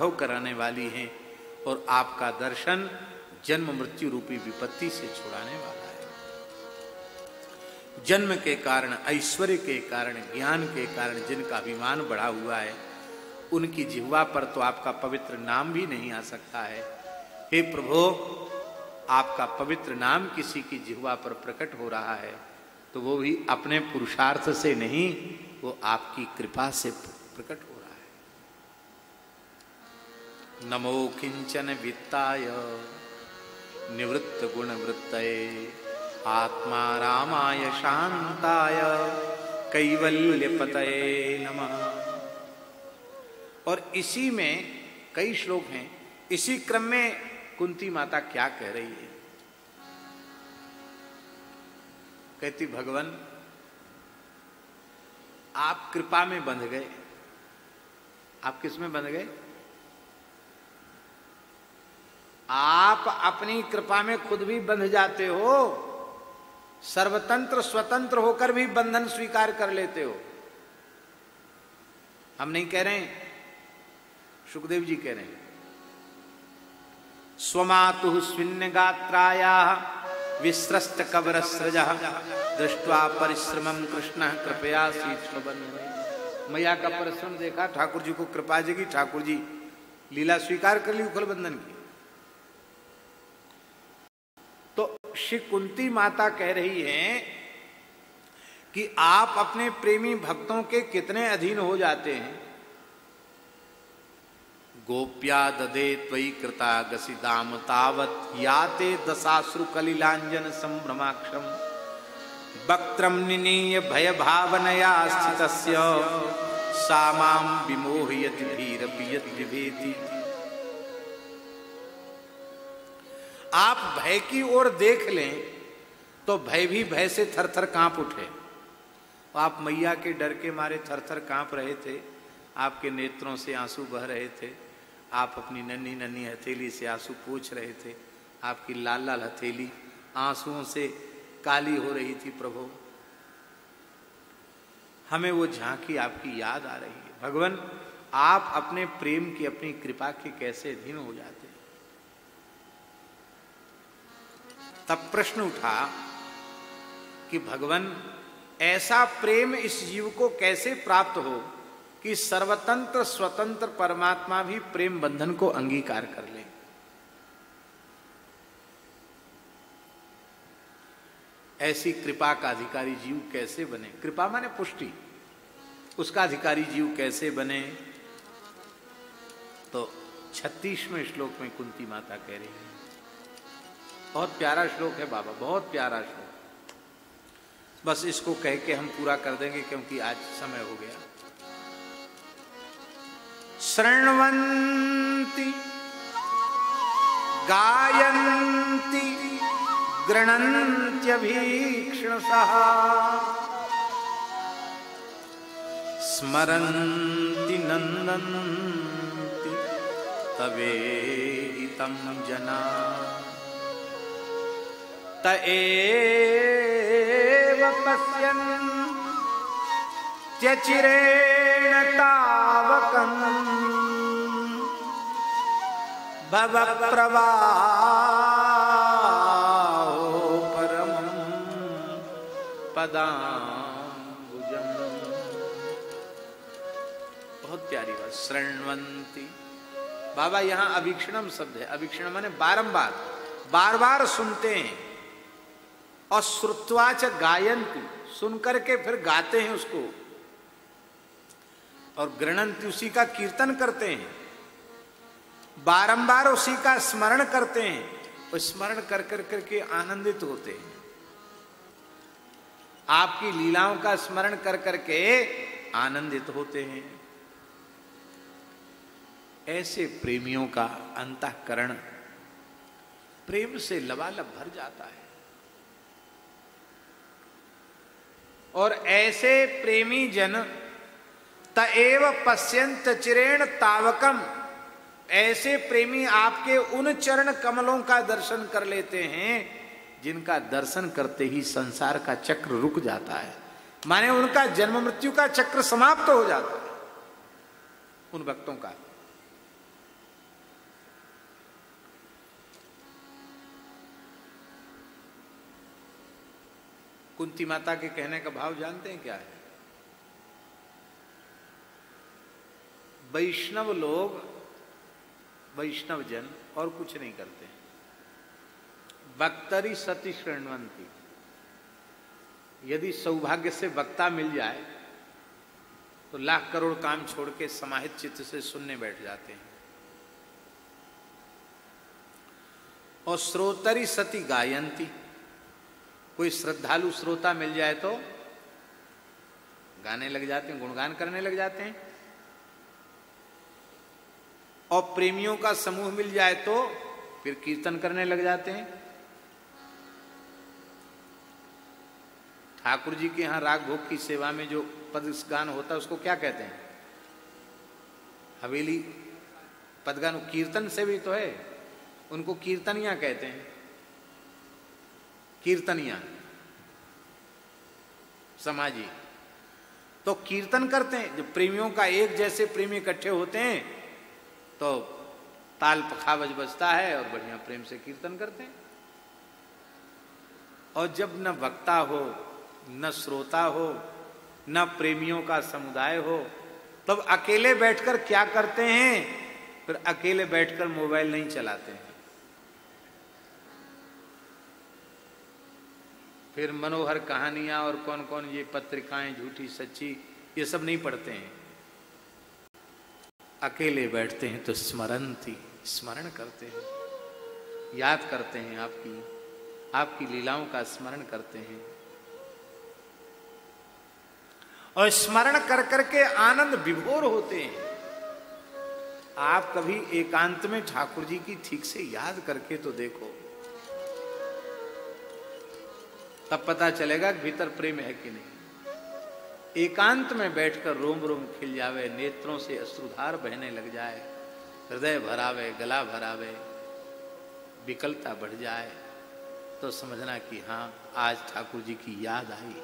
अनुभव कराने वाली हैं और आपका दर्शन जन्म मृत्यु रूपी विपत्ति से छुड़ाने वाला है। जन्म के कारण, ऐश्वर्य के कारण, ज्ञान के कारण जिनका अभिमान बढ़ा हुआ है, उनकी जिह्वा पर तो आपका पवित्र नाम भी नहीं आ सकता है। हे प्रभु, आपका पवित्र नाम किसी की जिह्वा पर प्रकट हो रहा है तो वो भी अपने पुरुषार्थ से नहीं, वो आपकी कृपा से प्रकट हो रहा है। नमो किंचन वित्ताय निवृत्त गुण वृत्तये आत्मा रामाय शांताय कैवल्य पतये नमः। और इसी में कई श्लोक हैं। इसी क्रम में कुंती माता क्या कह रही है? कहती, भगवान आप कृपा में बंध गए। आप किस में बंध गए? आप अपनी कृपा में खुद भी बंध जाते हो, सर्वतंत्र स्वतंत्र होकर भी बंधन स्वीकार कर लेते हो। हम नहीं कह रहे हैं, सुखदेव जी कह रहे हैं। स्वमातु स्विन्न गात्राया विस्रस्त कबर सृज दृष्ट्वा परिश्रमम कृष्ण कृपया शीर्षबंधन। मैया का परिश्रम देखा, ठाकुर जी को कृपा जगी, ठाकुर जी लीला स्वीकार कर ली उखल बंधन की। तो श्री कुंती माता कह रही हैं कि आप अपने प्रेमी भक्तों के कितने अधीन हो जाते हैं। गोप्या ददे त्वयि कृता गसिदाम तावत याते दशाश्रु कलिलांजन संभ्रमाक्षम वक्त्रम निनीय भय भावनया स्थितस्य सामाम विमोहयति भीरपि विभेति। आप भय की ओर देख लें तो भय भी भय से थरथर कांप उठे। आप मैया के डर के मारे थरथर कांप रहे थे, आपके नेत्रों से आंसू बह रहे थे, आप अपनी नन्ही नन्ही हथेली से आंसू पोंछ रहे थे, आपकी लाल लाल हथेली आंसुओं से काली हो रही थी। प्रभु, हमें वो झांकी आपकी याद आ रही है। भगवान, आप अपने प्रेम की, अपनी कृपा के कैसे अधीन हो जाते हैं। तब प्रश्न उठा कि भगवान, ऐसा प्रेम इस जीव को कैसे प्राप्त हो कि सर्वतंत्र स्वतंत्र परमात्मा भी प्रेम बंधन को अंगीकार कर ले। ऐसी कृपा का अधिकारी जीव कैसे बने? कृपा माने पुष्टि, उसका अधिकारी जीव कैसे बने? तो 36वें श्लोक में कुंती माता कह रही है। बहुत प्यारा श्लोक है बाबा, बहुत प्यारा श्लोक। बस इसको कह के हम पूरा कर देंगे क्योंकि आज समय हो गया। शृण्वन्ति गायन्ति गृह्णन्त्यभीक्ष्णसः स्मरन्ति नन्दन्ति तवेहितं जना त एव पश्यन्त्यचिरेण तावकम् भवप्रवाहो परमं पदाम्बुजम्। बहुत प्यारी बात। शृण्वन्ति, बाबा यहां अवीक्षणम शब्द है। अवीक्षण माने बारंबार, बार बार सुनते हैं। और श्रुत्वाच गायन्ति, सुन करके फिर गाते हैं उसको। और गृह्णन्ति, उसी का कीर्तन करते हैं, बारंबार उसी का स्मरण करते हैं। और स्मरण कर कर करके आनंदित होते हैं। आपकी लीलाओं का स्मरण कर करके आनंदित होते हैं। ऐसे प्रेमियों का अंतःकरण प्रेम से लबालब भर जाता है। और ऐसे प्रेमी जन तएव पश्यन्त चिरेण तावकम, ऐसे प्रेमी आपके उन चरण कमलों का दर्शन कर लेते हैं जिनका दर्शन करते ही संसार का चक्र रुक जाता है। माने उनका जन्म मृत्यु का चक्र समाप्त हो जाता है। उन भक्तों का कुंती माता के कहने का भाव जानते हैं क्या है? वैष्णव लोग, वैष्णव जन और कुछ नहीं करते हैं। वक्तरी सती शृण्वंती, यदि सौभाग्य से वक्ता मिल जाए तो लाख करोड़ काम छोड़ के समाहित चित्त से सुनने बैठ जाते हैं। और श्रोतरी सती गायंती, कोई श्रद्धालु श्रोता मिल जाए तो गाने लग जाते हैं, गुणगान करने लग जाते हैं। और प्रेमियों का समूह मिल जाए तो फिर कीर्तन करने लग जाते हैं। ठाकुर जी के यहां राग भोग की सेवा में जो पदगान होता है उसको क्या कहते हैं? हवेली पदगान कीर्तन से भी तो है, उनको कीर्तनिया कहते हैं। कीर्तनिया समाजी तो कीर्तन करते हैं। जब प्रेमियों का एक जैसे प्रेमी इकट्ठे होते हैं तो ताल पखावज बजता है और बढ़िया प्रेम से कीर्तन करते हैं। और जब न वक्ता हो, न श्रोता हो, न प्रेमियों का समुदाय हो, तब अकेले बैठकर क्या करते हैं? फिर अकेले बैठकर मोबाइल नहीं चलाते हैं, फिर मनोहर कहानियां और कौन कौन ये पत्रिकाएं झूठी सच्ची ये सब नहीं पढ़ते हैं। अकेले बैठते हैं तो स्मरणती, स्मरण करते हैं, याद करते हैं, आपकी लीलाओं का स्मरण करते हैं। और स्मरण कर करके आनंद विभोर होते हैं। आप कभी एकांत में ठाकुर जी की ठीक से याद करके तो देखो, तब पता चलेगा कि भीतर प्रेम है कि नहीं। एकांत में बैठकर रोम रोम खिल जावे, नेत्रों से अश्रुधार बहने लग जाए, हृदय भरावे, गला भरावे, विकलता बढ़ जाए, तो समझना कि हाँ आज ठाकुर जी की याद आई।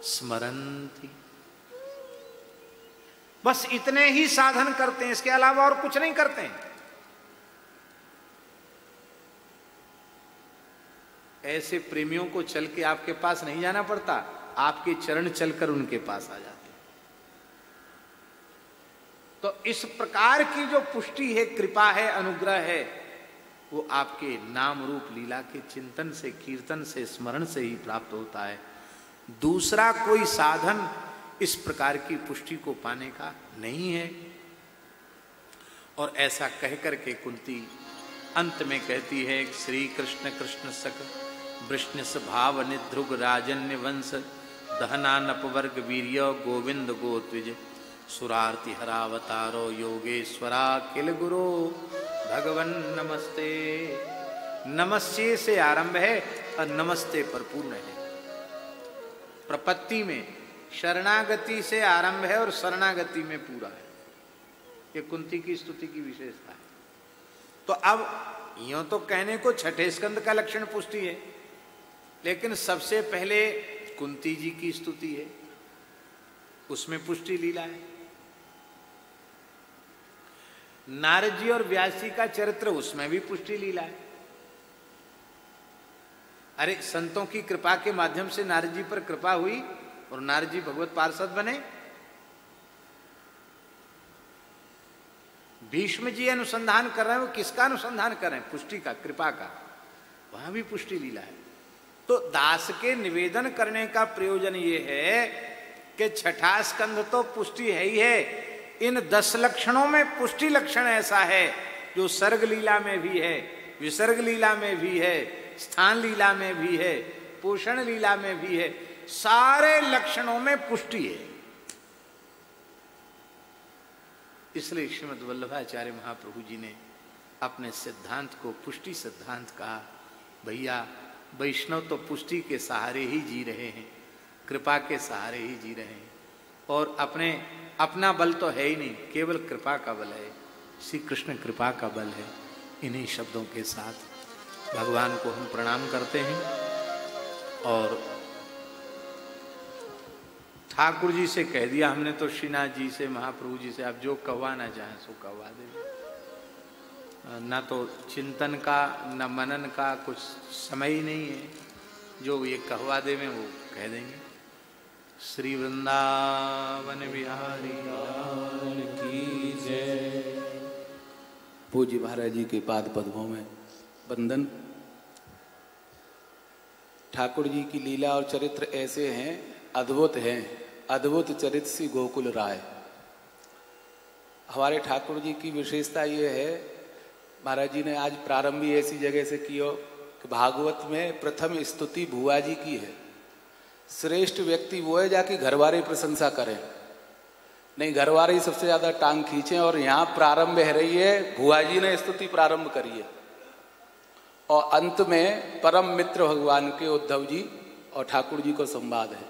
स्मरंती, बस इतने ही साधन करते हैं, इसके अलावा और कुछ नहीं करते हैं। ऐसे प्रेमियों को चल के आपके पास नहीं जाना पड़ता, आपके चरण चलकर उनके पास आ जाते हैं। तो इस प्रकार की जो पुष्टि है, कृपा है, अनुग्रह है, वो आपके नाम रूप लीला के चिंतन से, कीर्तन से, स्मरण से ही प्राप्त होता है। दूसरा कोई साधन इस प्रकार की पुष्टि को पाने का नहीं है। और ऐसा कह करके कुंती अंत में कहती है, श्री कृष्ण कृष्ण सख वृष्णिस भाव निध्रुग राजन्य वंश दहनानपवर्ग वीर्य गोविंद गोत्विज सुरार्ति हरावतारो योगेश्वरा किल गुरु भगवन नमस्ते। नमस्ते से आरंभ है और नमस्ते पर पूर्ण है। प्रपत्ति में शरणागति से आरंभ है और शरणागति में पूरा है। ये कुंती की स्तुति की विशेषता है। तो अब यूं तो कहने को छठे स्कंद का लक्षण पुष्टि है, लेकिन सबसे पहले कुंती जी की स्तुति है, उसमें पुष्टि लीला है। नारद जी और व्यास जी का चरित्र, उसमें भी पुष्टि लीला है। अरे संतों की कृपा के माध्यम से नारद जी पर कृपा हुई और नारद जी भगवत पार्षद बने। भीष्म जी अनुसंधान कर रहे हैं, वो किसका अनुसंधान कर रहे हैं? पुष्टि का, कृपा का। वहां भी पुष्टि लीला है। तो दास के निवेदन करने का प्रयोजन ये है कि छठा स्कंध तो पुष्टि है ही है, इन 10 लक्षणों में पुष्टि लक्षण ऐसा है जो सर्ग लीला में भी है, विसर्ग लीला में भी है, स्थान लीला में भी है, पोषण लीला में भी है। सारे लक्षणों में पुष्टि है। इसलिए श्रीमद् वल्लभाचार्य महाप्रभु जी ने अपने सिद्धांत को पुष्टि सिद्धांत कहा। भैया वैष्णव तो पुष्टि के सहारे ही जी रहे हैं, कृपा के सहारे ही जी रहे हैं, और अपना बल तो है ही नहीं, केवल कृपा का बल है। श्री कृष्ण कृपा का बल है। इन्हीं शब्दों के साथ भगवान को हम प्रणाम करते हैं और ठाकुर जी से कह दिया हमने तो, श्रीनाथ जी से, महाप्रभु जी से, आप जो कहवाना चाहें सो कहवा दें। न तो चिंतन का न मनन का कुछ समय ही नहीं है। जो ये कहवा दे में वो कह देंगे। श्री वृंदावन बिहारी लाल की जय। पूज्य महाराज जी के पाद पद्मों में वंदन। ठाकुर जी की लीला और चरित्र ऐसे हैं, अद्भुत हैं, अद्भुत चरित्र सी गोकुल राय। हमारे ठाकुर जी की विशेषता ये है, महाराज जी ने आज प्रारंभ भी ऐसी जगह से किया कि भागवत में प्रथम स्तुति भुआ जी की है। श्रेष्ठ व्यक्ति वो है जाके घरवारे प्रशंसा करें, नहीं घरवारे ही सबसे ज्यादा टांग खींचे। और यहाँ प्रारंभ है रही है, भुआ जी ने स्तुति प्रारंभ करी है और अंत में परम मित्र भगवान के उद्धव जी और ठाकुर जी को संवाद है।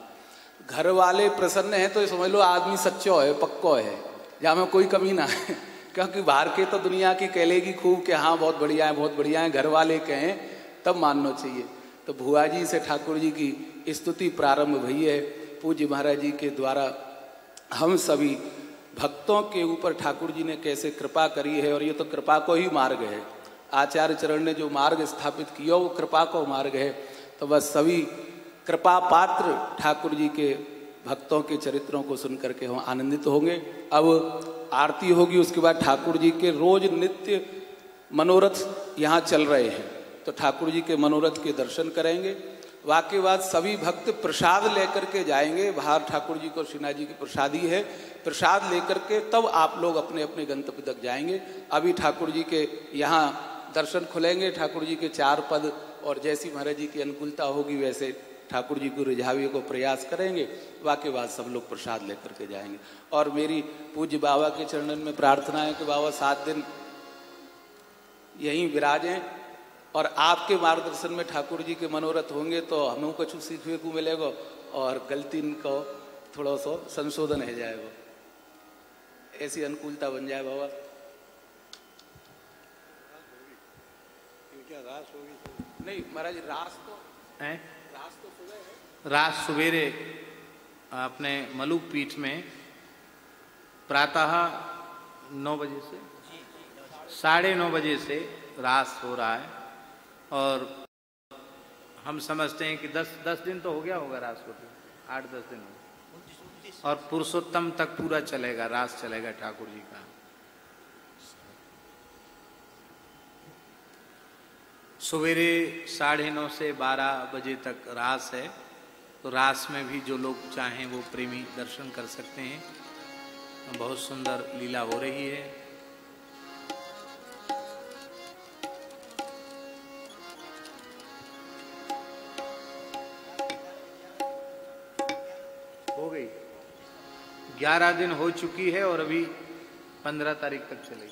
घर वाले प्रसन्न हैं तो समझ लो आदमी सच्चो है, पक्को है, जहाँ में कोई कमी ना है। क्योंकि बाहर के तो दुनिया की कहलेगी खूब कि हाँ बहुत बढ़िया है, बहुत बढ़िया है, घर वाले कहें तब मानना चाहिए। तो भुआ जी से ठाकुर जी की स्तुति प्रारंभ हुई है। पूज्य महाराज जी के द्वारा हम सभी भक्तों के ऊपर ठाकुर जी ने कैसे कृपा करी है, और ये तो कृपा को ही मार्ग है। आचार्य चरण ने जो मार्ग स्थापित किया वो कृपा को मार्ग है। तो बस सभी कृपा पात्र ठाकुर जी के भक्तों के चरित्रों को सुनकर के हम आनंदित होंगे। अब आरती होगी, उसके बाद ठाकुर जी के रोज नित्य मनोरथ यहाँ चल रहे हैं, तो ठाकुर जी के मनोरथ के दर्शन करेंगे। वाके बाद सभी भक्त प्रसाद लेकर के जाएंगे बाहर। ठाकुर जी को श्रीनाथ जी की प्रसादी है, प्रसाद लेकर के तब आप लोग अपने अपने गंतव्य तक जाएंगे। अभी ठाकुर जी के यहाँ दर्शन खुलेंगे, ठाकुर जी के 4 पद, और जैसी महाराज जी की अनुकूलता होगी वैसे ठाकुर जी को रिझावे को प्रयास करेंगे। वाके बाद सब लोग प्रसाद लेकर के जाएंगे। और मेरी पूज्य बाबा के चरणन में प्रार्थना है कि बाबा 7 दिन यहीं विराजें, और आपके मार्गदर्शन में ठाकुर जी के मनोरथ होंगे तो हमें कुछ सीखने को मिलेगा और गलती को थोड़ा सा संशोधन हो जाएगा। ऐसी अनुकूलता बन जाए बाबा। क्या रास होगी? नहीं महाराज, रास तो है, रास तो सुबह है। रास सवेरे अपने मलुक पीठ में प्रातः 9 बजे से 9:30 बजे से रास हो रहा है। और हम समझते हैं कि 10 दिन तो हो गया होगा रास होते, 8-10 दिन हो। और पुरुषोत्तम तक पूरा चलेगा, रास चलेगा ठाकुर जी का। सवेरे 9:30 से 12 बजे तक रास है। तो रास में भी जो लोग चाहें वो प्रेमी दर्शन कर सकते हैं। बहुत सुंदर लीला हो रही है। हो गई, 11 दिन हो चुकी है और अभी 15 तारीख तक चलेगी।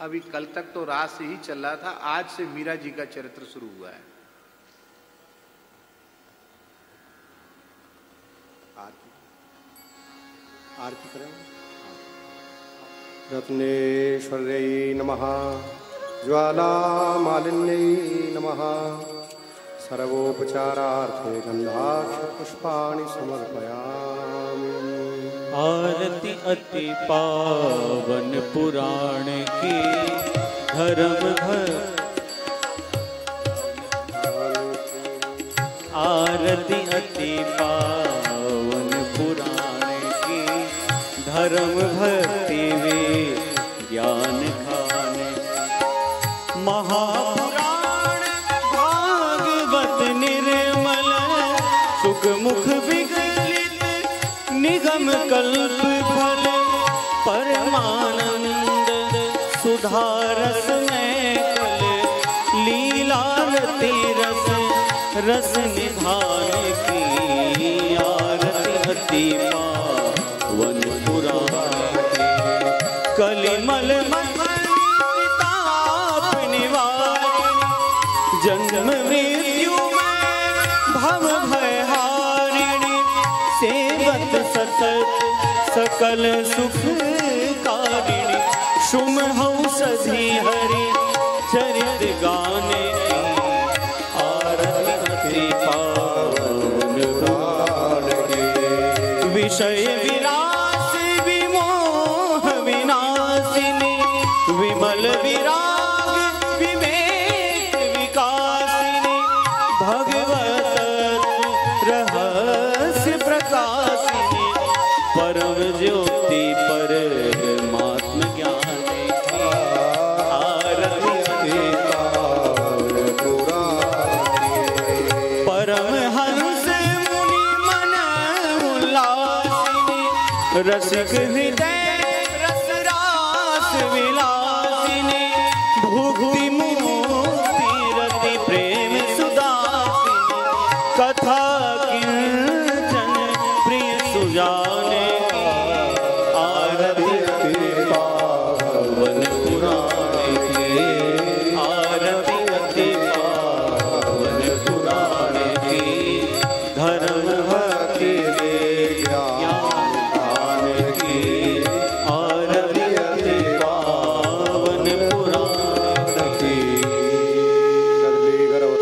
अभी कल तक तो रास ही चल रहा था, आज से मीरा जी का चरित्र शुरू हुआ है। आरती करें। रत्नेश्वर्यै नमः, ज्वालामालिन्यै नमः, सर्वोपचारार्थे गंधाक्षपुष्पाणि समर्पयामि। आरती अति पावन पुराण की धर्म भर, आरती अति पावन पुराण की धर्म भक्ति वे ज्ञान खाने। महापुराण भागवत निर्मल सुखमुख विगलित निगम कल्प फल परमानंद सुधारस में कल लीलारती रस रस निधान की। आरती अति पावन पुराण की कलिमल ताप निवारिणी, जन्म मृत्यु में भव भय हारिणी, सेवत सतत सकल सुख कारिणी। शुम हंसधि हरि चरित गाने की। आरती अति पावन पुराण की विषय विलास विमोह विनाशिनी, विमल विराग विवेक विकार ज्योति परमात्म ज्ञान की आरती परमहंस मुनि मन उल्लासिनी रसिक हृदय रस रास विलासिनी भुक्ति मुक्ति रति प्रेम सुदासिनी कथा कीर्तन प्रिय सुजाने की आरती पावन पुराण की आरती पावन पुराण की धर्म भक्ति ज्ञान की आरती पावन पुराण की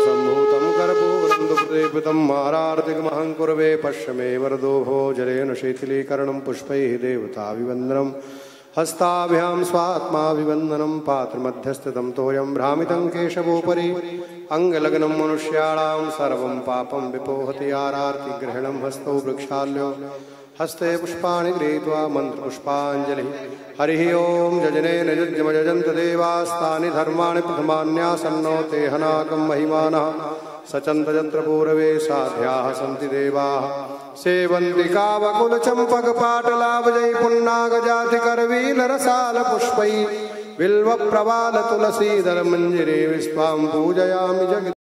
सम्भूतं कर्पूरं दुःखदेवतं मारार्तिकमहं कुर्वे पश्चिमे वरदो भोजरेण शीतलीकरणं पुष्पैः देवताभिवन्दनं हस्ताभ्यां स्वात्माभिवन्दनं पात्रमध्यस्थितं तोयं भ्रामितं केशवोपरि अङ्गलग्नं मनुष्याणां सर्वं पापं विपोहति आरार्तिग्रहणं हस्तौ वृक्षाल्यो हस्ते पुष्पाणि गृहीत्वा मन्त्रपुष्पाञ्जलिः हरिः ओं जजनेन यज्ञमयजन्त देवास्तानि धर्माणि प्रथमान्यासन्नो ते हनाकं महिमानः सचन्त यत्र पूर्वे साध्याः सन्ति देवाः सेवन्ति कावकुलचम्पकपाटलाभजै पुन्नागजातिकरवीलरसालपुष्पैः बिल्वप्रवालतुलसीदलमञ्जिरे विश्वां पूजयामि जगत्